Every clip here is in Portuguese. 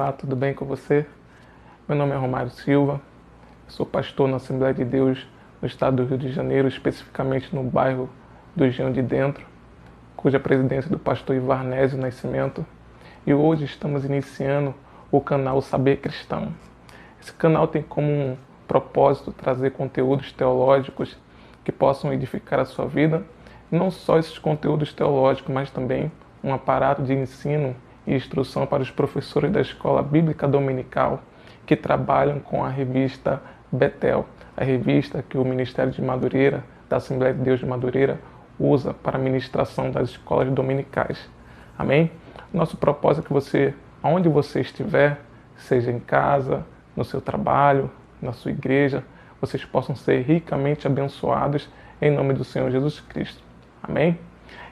Olá, tudo bem com você? Meu nome é Romário Silva, sou pastor na Assembleia de Deus no estado do Rio de Janeiro, especificamente no bairro do Engenho de Dentro, cuja presidência é do pastor Ivarnésio Nascimento, e hoje estamos iniciando o canal Saber Cristão. Esse canal tem como propósito trazer conteúdos teológicos que possam edificar a sua vida, e não só esses conteúdos teológicos, mas também um aparato de ensino e instrução para os professores da Escola Bíblica Dominical que trabalham com a revista Betel, a revista que o Ministério de Madureira, da Assembleia de Deus de Madureira, usa para a ministração das escolas dominicais. Amém? Nosso propósito é que você, aonde você estiver, seja em casa, no seu trabalho, na sua igreja, vocês possam ser ricamente abençoados em nome do Senhor Jesus Cristo. Amém?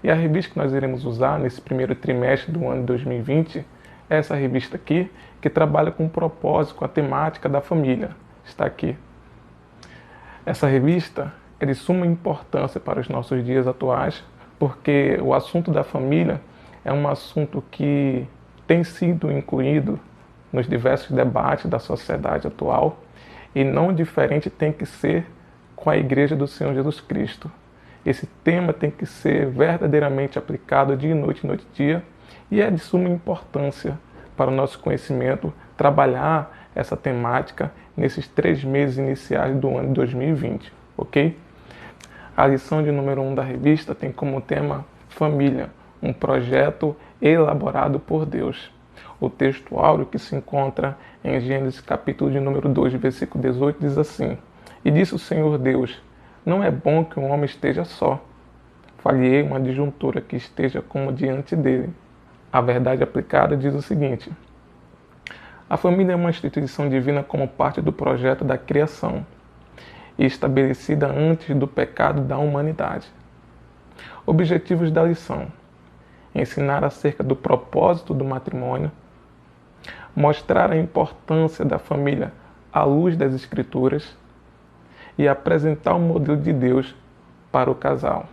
E a revista que nós iremos usar nesse primeiro trimestre do ano de 2020 é essa revista aqui, que trabalha com o propósito, com a temática da família. Está aqui. Essa revista é de suma importância para os nossos dias atuais, porque o assunto da família é um assunto que tem sido incluído nos diversos debates da sociedade atual, e não diferente tem que ser com a Igreja do Senhor Jesus Cristo. Esse tema tem que ser verdadeiramente aplicado dia e noite, noite e dia, e é de suma importância para o nosso conhecimento trabalhar essa temática nesses 3 meses iniciais do ano de 2020, ok? A lição de número 1 da revista tem como tema Família, um projeto elaborado por Deus. O texto áureo que se encontra em Gênesis capítulo de número 2, versículo 18, diz assim: E disse o Senhor Deus, não é bom que um homem esteja só. Falhei uma disjuntura que esteja como diante dele. A verdade aplicada diz o seguinte: a família é uma instituição divina como parte do projeto da criação e estabelecida antes do pecado da humanidade. Objetivos da lição: ensinar acerca do propósito do matrimônio, mostrar a importância da família à luz das Escrituras e apresentar o modelo de Deus para o casal.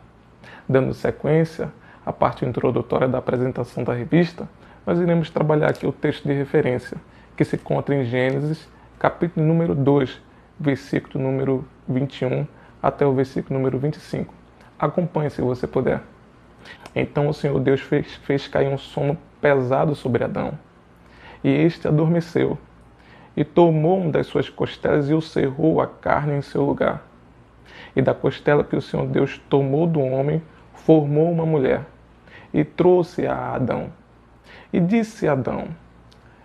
Dando sequência à parte introdutória da apresentação da revista, nós iremos trabalhar aqui o texto de referência, que se encontra em Gênesis, capítulo número 2, versículo número 21 até o versículo número 25. Acompanhe se você puder. Então o Senhor Deus fez cair um sono pesado sobre Adão, e este adormeceu. E tomou uma das suas costelas e o cerrou a carne em seu lugar. E da costela que o Senhor Deus tomou do homem, formou uma mulher, e trouxe-a a Adão. E disse a Adão: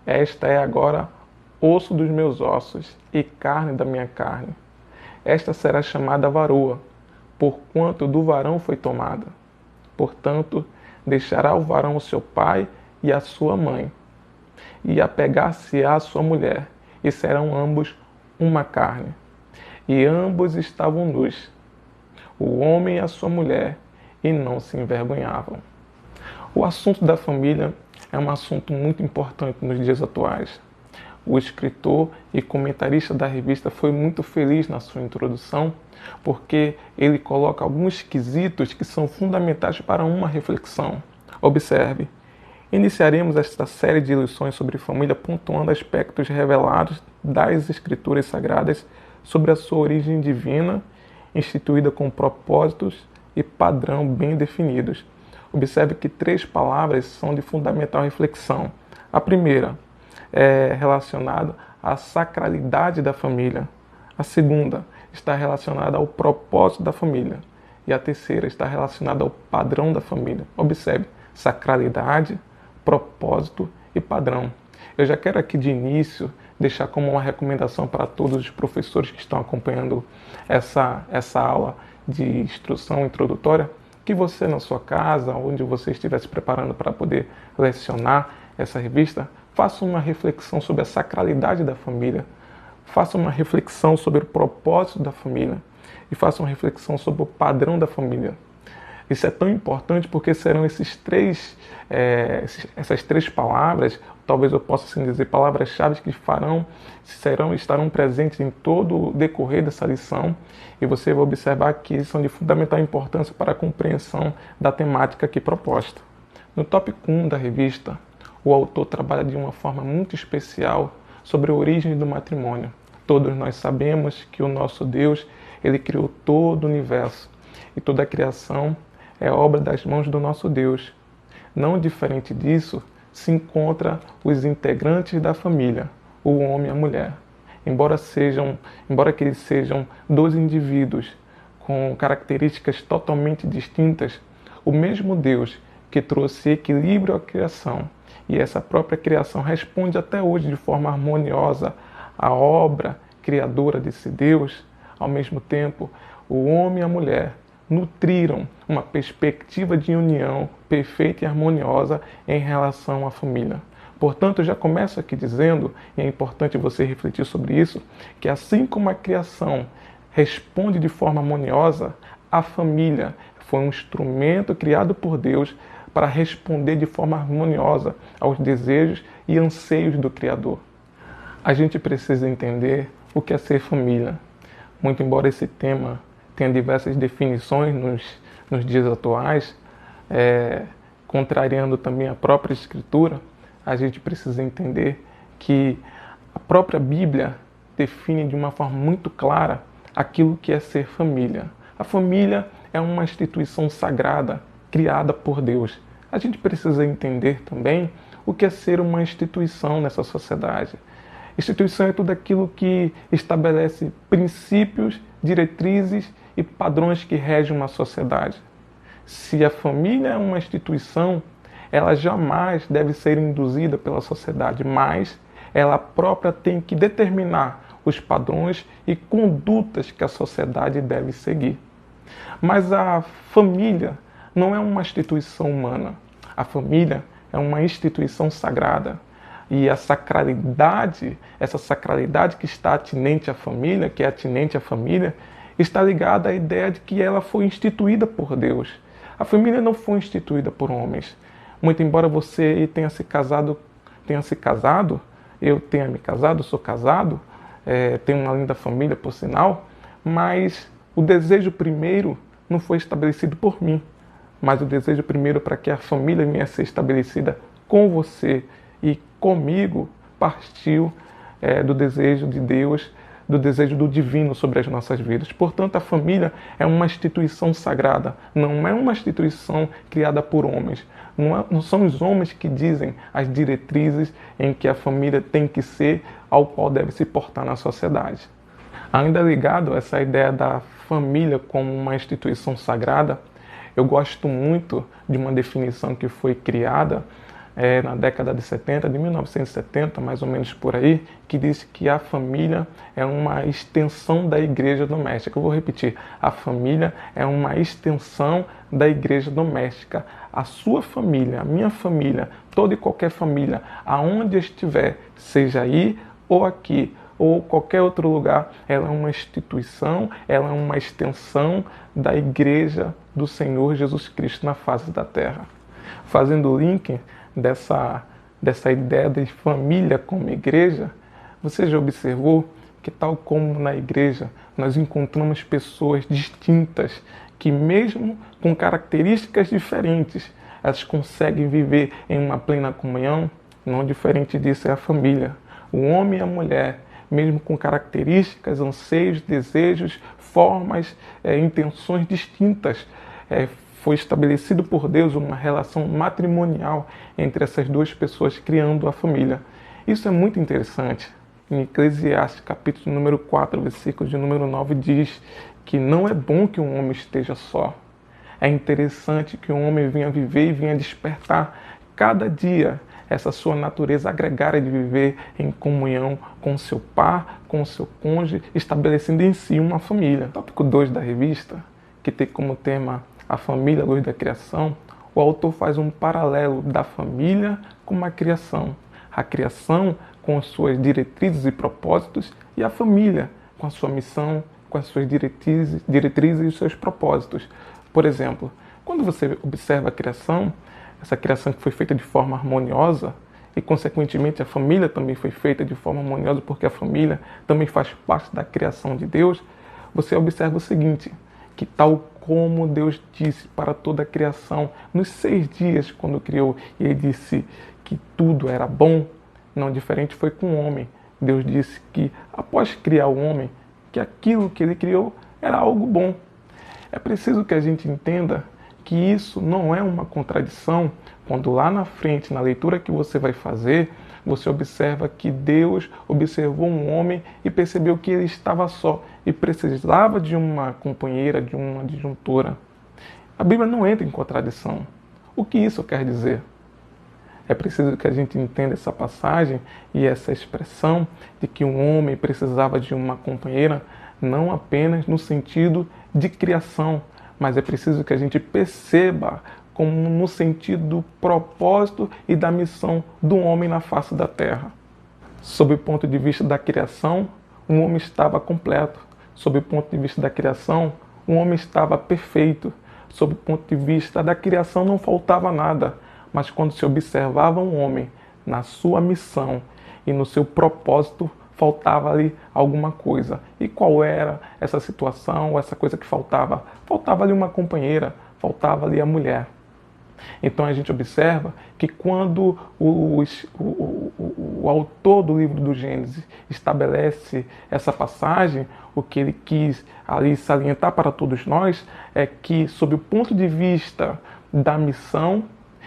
Esta é agora osso dos meus ossos e carne da minha carne. Esta será chamada varoa, porquanto do varão foi tomada. Portanto, deixará o varão o seu pai e a sua mãe, e apegar-se-á à sua mulher, e serão ambos uma carne. E ambos estavam nus, o homem e a sua mulher, e não se envergonhavam. O assunto da família é um assunto muito importante nos dias atuais. O escritor e comentarista da revista foi muito feliz na sua introdução, porque ele coloca alguns quesitos que são fundamentais para uma reflexão. Observe. Iniciaremos esta série de lições sobre família pontuando aspectos revelados das Escrituras Sagradas sobre a sua origem divina, instituída com propósitos e padrão bem definidos. Observe que 3 palavras são de fundamental reflexão. A primeira é relacionada à sacralidade da família. A segunda está relacionada ao propósito da família. E a terceira está relacionada ao padrão da família. Observe, sacralidade, propósito e padrão. Eu já quero aqui de início deixar como uma recomendação para todos os professores que estão acompanhando essa aula de instrução introdutória, que você na sua casa, onde você estiver se preparando para poder lecionar essa revista, faça uma reflexão sobre a sacralidade da família, faça uma reflexão sobre o propósito da família e faça uma reflexão sobre o padrão da família. Isso é tão importante porque serão essas 3 palavras, talvez eu possa assim dizer, palavras-chave que estarão presentes em todo o decorrer dessa lição, e você vai observar que são de fundamental importância para a compreensão da temática aqui proposta. No tópico 1 da revista, o autor trabalha de uma forma muito especial sobre a origem do matrimônio. Todos nós sabemos que o nosso Deus, ele criou todo o universo e toda a criação é obra das mãos do nosso Deus. Não diferente disso, se encontra os integrantes da família, o homem e a mulher. Embora que eles sejam dois indivíduos com características totalmente distintas, o mesmo Deus que trouxe equilíbrio à criação, e essa própria criação responde até hoje de forma harmoniosa à obra criadora desse Deus, ao mesmo tempo, o homem e a mulher nutriram uma perspectiva de união perfeita e harmoniosa em relação à família. Portanto, eu já começo aqui dizendo, e é importante você refletir sobre isso, que assim como a criação responde de forma harmoniosa, a família foi um instrumento criado por Deus para responder de forma harmoniosa aos desejos e anseios do Criador. A gente precisa entender o que é ser família. Muito embora esse tema tenha diversas definições nos dias atuais, contrariando também a própria Escritura, a gente precisa entender que a própria Bíblia define de uma forma muito clara aquilo que é ser família. A família é uma instituição sagrada criada por Deus. A gente precisa entender também o que é ser uma instituição nessa sociedade. Instituição é tudo aquilo que estabelece princípios, diretrizes e padrões que regem uma sociedade. Se a família é uma instituição, ela jamais deve ser induzida pela sociedade, mas ela própria tem que determinar os padrões e condutas que a sociedade deve seguir. Mas a família não é uma instituição humana. A família é uma instituição sagrada. E essa sacralidade que está atinente à família, que é atinente à família, está ligada à ideia de que ela foi instituída por Deus. A família não foi instituída por homens. Muito embora você tenha se casado, eu tenha me casado, sou casado, tenho uma linda família, por sinal, mas o desejo primeiro não foi estabelecido por mim, mas o desejo primeiro para que a família venha a ser estabelecida com você e comigo partiu do desejo de Deus, do desejo do divino sobre as nossas vidas. Portanto, a família é uma instituição sagrada, não é uma instituição criada por homens. Não são os homens que dizem as diretrizes em que a família tem que ser, ao qual deve se portar na sociedade. Ainda ligado a essa ideia da família como uma instituição sagrada, eu gosto muito de uma definição que foi criada na década de 70, de 1970, mais ou menos por aí, que diz que a família é uma extensão da igreja doméstica. Eu vou repetir, a família é uma extensão da igreja doméstica. A sua família, a minha família, toda e qualquer família, aonde estiver, seja aí ou aqui, ou qualquer outro lugar, ela é uma instituição, ela é uma extensão da igreja do Senhor Jesus Cristo na face da terra. Fazendo o link dessa ideia de família como igreja, você já observou que, tal como na igreja, nós encontramos pessoas distintas que, mesmo com características diferentes, elas conseguem viver em uma plena comunhão? Não diferente disso é a família. O homem e a mulher, mesmo com características, anseios, desejos, formas, intenções distintas, foi estabelecido por Deus uma relação matrimonial entre essas duas pessoas, criando a família. Isso é muito interessante. Em Eclesiastes, capítulo número 4, versículo de número 9, diz que não é bom que um homem esteja só. É interessante que um homem venha viver e venha despertar cada dia essa sua natureza agregária de viver em comunhão com o seu par, com o seu cônjuge, estabelecendo em si uma família. Tópico 2 da revista, que tem como tema a família à luz da criação, o autor faz um paralelo da família com a criação com as suas diretrizes e propósitos, e a família com a sua missão, com as suas diretrizes e os seus propósitos. Por exemplo, quando você observa a criação, essa criação que foi feita de forma harmoniosa, e consequentemente a família também foi feita de forma harmoniosa, porque a família também faz parte da criação de Deus, você observa o seguinte, que tal como Deus disse para toda a criação, nos 6 dias quando criou, ele disse que tudo era bom, não diferente foi com o homem. Deus disse que, após criar o homem, que aquilo que ele criou era algo bom. É preciso que a gente entenda que isso não é uma contradição quando lá na frente, na leitura que você vai fazer, você observa que Deus observou um homem e percebeu que ele estava só e precisava de uma companheira, de uma adjuntora. A Bíblia não entra em contradição. O que isso quer dizer? É preciso que a gente entenda essa passagem e essa expressão de que um homem precisava de uma companheira não apenas no sentido de criação, mas é preciso que a gente perceba como no sentido do propósito e da missão do homem na face da terra. Sob o ponto de vista da criação, o homem estava completo. Sob o ponto de vista da criação, o homem estava perfeito. Sob o ponto de vista da criação, não faltava nada. Mas quando se observava um homem na sua missão e no seu propósito, faltava ali alguma coisa. E qual era essa situação, essa coisa que faltava? Faltava ali uma companheira, faltava ali a mulher. Então a gente observa que quando o autor do livro do Gênesis estabelece essa passagem, o que ele quis ali salientar para todos nós é que, sob o ponto de vista da missão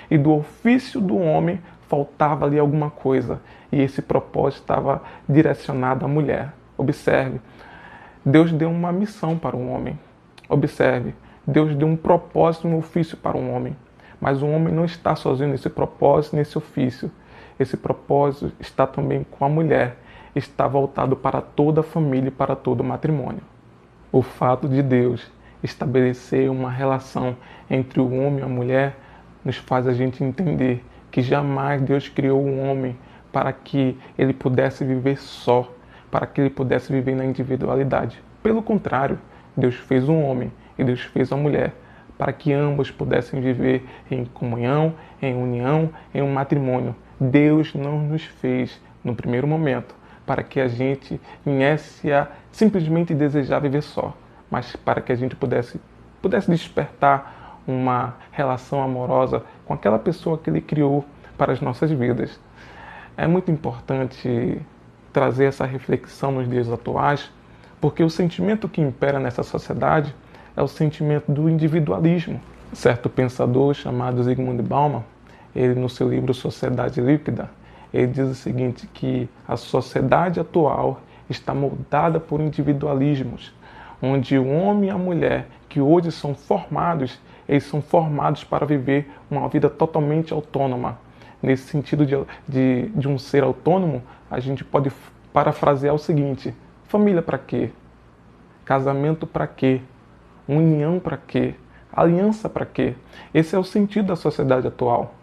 e do ofício do homem, faltava ali alguma coisa. E esse propósito estava direcionado à mulher. Observe, Deus deu uma missão para um homem. Observe, Deus deu um propósito, um ofício para um homem. Mas o homem não está sozinho nesse propósito, nesse ofício. Esse propósito está também com a mulher. Está voltado para toda a família e para todo o matrimônio. O fato de Deus estabelecer uma relação entre o homem e a mulher nos faz a gente entender que jamais Deus criou o homem para que ele pudesse viver só, para que ele pudesse viver na individualidade. Pelo contrário, Deus fez um homem e Deus fez a mulher para que ambos pudessem viver em comunhão, em união, em um matrimônio. Deus não nos fez, no primeiro momento, para que a gente viesse a simplesmente desejar viver só, mas para que a gente pudesse despertar uma relação amorosa com aquela pessoa que Ele criou para as nossas vidas. É muito importante trazer essa reflexão nos dias atuais, porque o sentimento que impera nessa sociedade é o sentimento do individualismo. Certo pensador chamado Zygmunt Bauman, ele no seu livro Sociedade Líquida, ele diz o seguinte, que a sociedade atual está moldada por individualismos, onde o homem e a mulher, que hoje são formados, eles são formados para viver uma vida totalmente autônoma. Nesse sentido de um ser autônomo, a gente pode parafrasear o seguinte: família para quê? Casamento para quê? União para quê? Aliança para quê? Esse é o sentido da sociedade atual.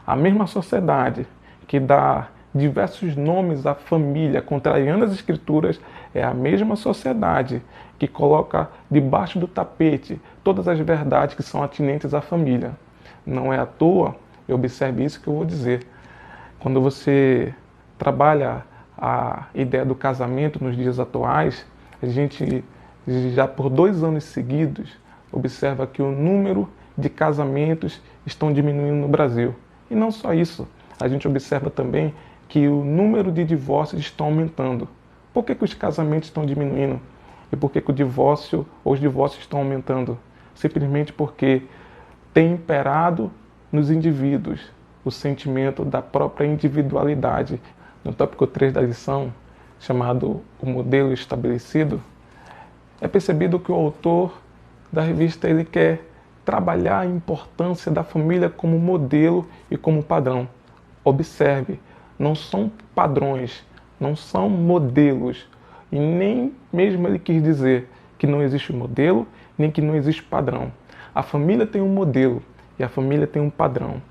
A mesma sociedade que dá diversos nomes à família, contrariando as escrituras, é a mesma sociedade que coloca debaixo do tapete todas as verdades que são atinentes à família. Não é à toa, observe isso que eu vou dizer. Quando você trabalha a ideia do casamento nos dias atuais, a gente já por 2 anos seguidos observa que o número de casamentos estão diminuindo no Brasil. E não só isso, a gente observa também que o número de divórcios estão aumentando. Por que os casamentos estão diminuindo? E por que os divórcios estão aumentando? Simplesmente porque tem imperado nos indivíduos o sentimento da própria individualidade. No tópico 3 da lição, chamado O Modelo Estabelecido, é percebido que o autor da revista ele quer trabalhar a importância da família como modelo e como padrão. Observe, não são padrões, não são modelos. E nem mesmo ele quis dizer que não existe modelo, nem que não existe padrão. A família tem um modelo e a família tem um padrão.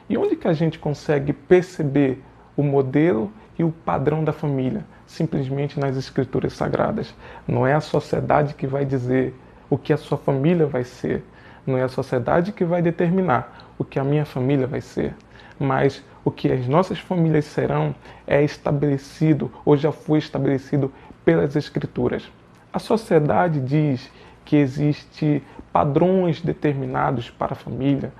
E onde que a gente consegue perceber o modelo e o padrão da família? Simplesmente nas escrituras sagradas. Não é a sociedade que vai dizer o que a sua família vai ser. Não é a sociedade que vai determinar o que a minha família vai ser. Mas o que as nossas famílias serão é estabelecido ou já foi estabelecido pelas escrituras. A sociedade diz que existe padrões determinados para a família,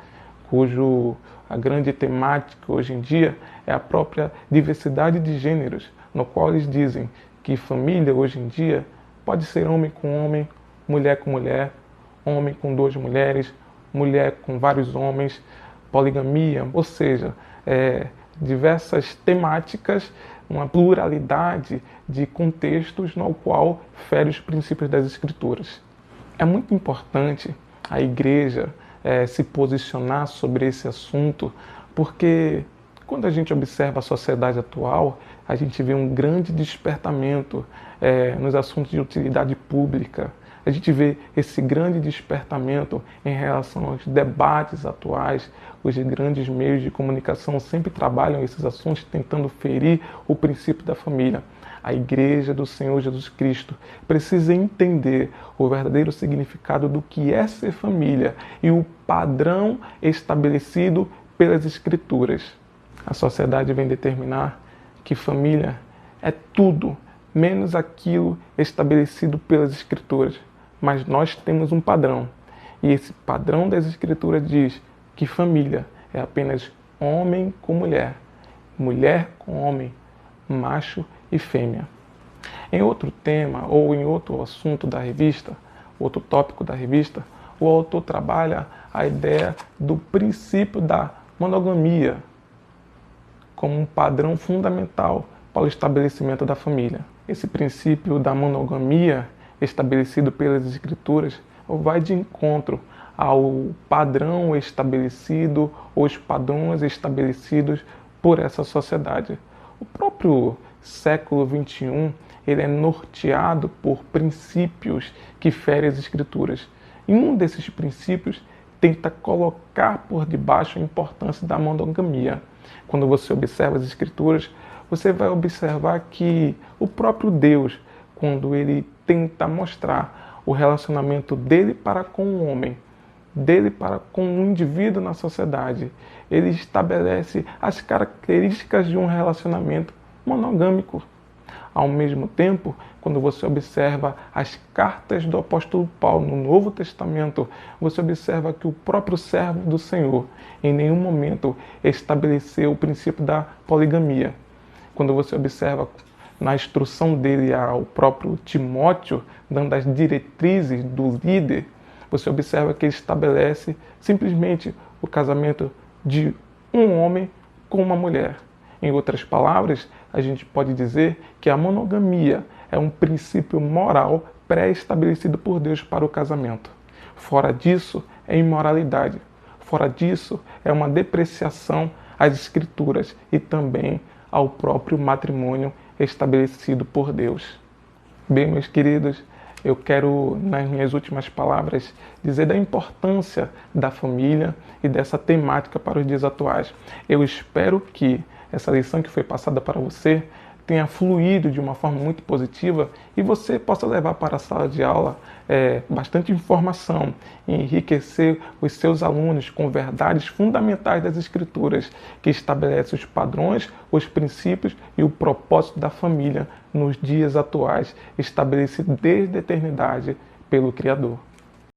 cujo a grande temática hoje em dia é a própria diversidade de gêneros, no qual eles dizem que família hoje em dia pode ser homem com homem, mulher com mulher, homem com duas mulheres, mulher com vários homens, poligamia, ou seja, diversas temáticas, uma pluralidade de contextos no qual fere os princípios das Escrituras. É muito importante a igreja se posicionar sobre esse assunto, porque quando a gente observa a sociedade atual, a gente vê um grande despertamento nos assuntos de utilidade pública. A gente vê esse grande despertamento em relação aos debates atuais. Os grandes meios de comunicação sempre trabalham esses assuntos tentando ferir o princípio da família. A Igreja do Senhor Jesus Cristo precisa entender o verdadeiro significado do que é ser família e o padrão estabelecido pelas Escrituras. A sociedade vem determinar que família é tudo, menos aquilo estabelecido pelas Escrituras. Mas nós temos um padrão, e esse padrão das Escrituras diz que família é apenas homem com mulher, mulher com homem, macho e fêmea. Em outro tema ou em outro assunto da revista, outro tópico da revista, o autor trabalha a ideia do princípio da monogamia como um padrão fundamental para o estabelecimento da família. Esse princípio da monogamia estabelecido pelas Escrituras vai de encontro ao padrão estabelecido, os padrões estabelecidos por essa sociedade. O próprio século XXI ele é norteado por princípios que ferem as Escrituras. E um desses princípios tenta colocar por debaixo a importância da monogamia. Quando você observa as Escrituras, você vai observar que o próprio Deus, quando ele tenta mostrar o relacionamento dele para com o homem, dele para com um indivíduo na sociedade, ele estabelece as características de um relacionamento monogâmico. Ao mesmo tempo, quando você observa as cartas do apóstolo Paulo no Novo Testamento, você observa que o próprio servo do Senhor em nenhum momento estabeleceu o princípio da poligamia. Quando você observa na instrução dele ao próprio Timóteo, dando as diretrizes do líder, você observa que ele estabelece simplesmente o casamento de um homem com uma mulher. Em outras palavras, a gente pode dizer que a monogamia é um princípio moral pré-estabelecido por Deus para o casamento. Fora disso, é imoralidade. Fora disso, é uma depreciação às Escrituras e também ao próprio matrimônio estabelecido por Deus. Bem, meus queridos, eu quero, nas minhas últimas palavras, dizer da importância da família e dessa temática para os dias atuais. Eu espero que essa lição que foi passada para você tenha fluído de uma forma muito positiva e você possa levar para a sala de aula bastante informação e enriquecer os seus alunos com verdades fundamentais das Escrituras, que estabelecem os padrões, os princípios e o propósito da família nos dias atuais, estabelecido desde a eternidade pelo Criador.